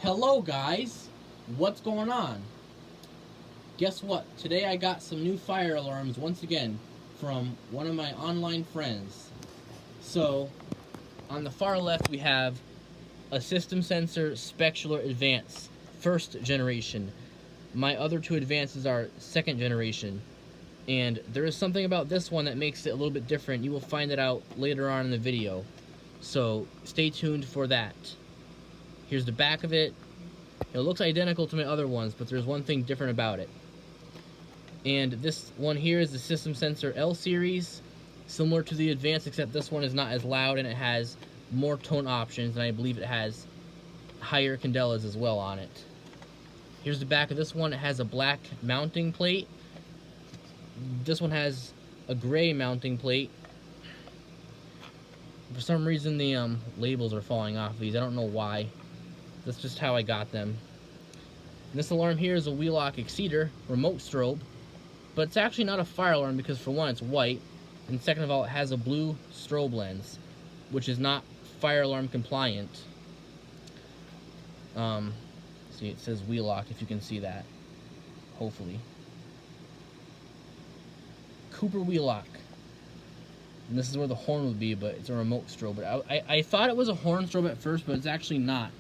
Hello guys, what's going on? Guess what? Today I got some new fire alarms once again from one of my online friends. So, on the far left we have a system sensor SpectrAlert Advance, first generation. My other two advances are second generation. And there is something about this one that makes it a little bit different. You will find it out later on in the video. So, stay tuned for that. Here's the back of it. It looks identical to my other ones, but there's one thing different about it. And this one here is the System Sensor L series, similar to the Advance, except this one is not as loud and it has more tone options, and I believe it has higher candelas as well on it. Here's the back of this one. It has a black mounting plate. This one has a gray mounting plate. For some reason the labels are falling off these. I don't know why. That's just how I got them. And this alarm here is a Wheelock Exceder remote strobe, but it's actually not a fire alarm because, for one, it's white, and second of all, it has a blue strobe lens, which is not fire alarm compliant. See, it says Wheelock, if you can see that. Hopefully. Cooper Wheelock. And this is where the horn would be, but it's a remote strobe. But I thought it was a horn strobe at first, but it's actually not.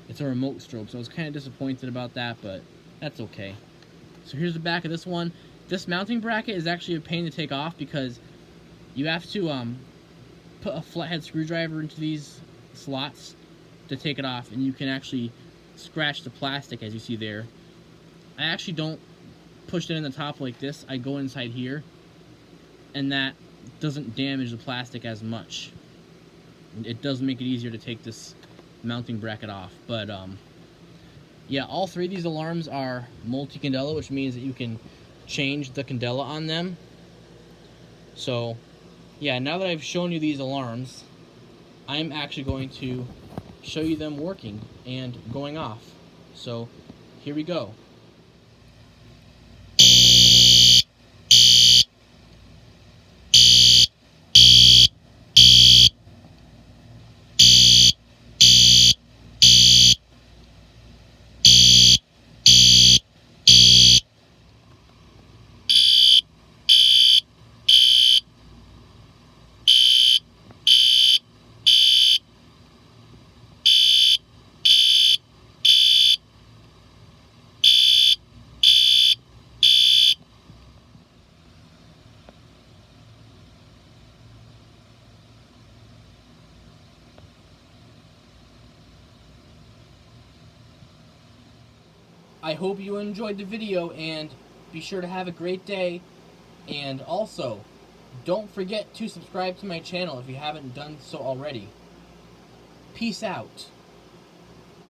It's a remote strobe, so I was kind of disappointed about that, but that's okay. So here's the back of this one. This mounting bracket is actually a pain to take off because you have to put a flathead screwdriver into these slots to take it off, and you can actually scratch the plastic, as you see there. I actually don't push it in the top like this. I go inside here, and that doesn't damage the plastic as much. It does make it easier to take this mounting bracket off, but yeah, all three of these alarms are multi-candela, which means that you can change the candela on them. So yeah, now that I've shown you these alarms, I'm actually going to show you them working and going off. So here we go. I hope you enjoyed the video, and be sure to have a great day. And also, don't forget to subscribe to my channel if you haven't done so already. Peace out.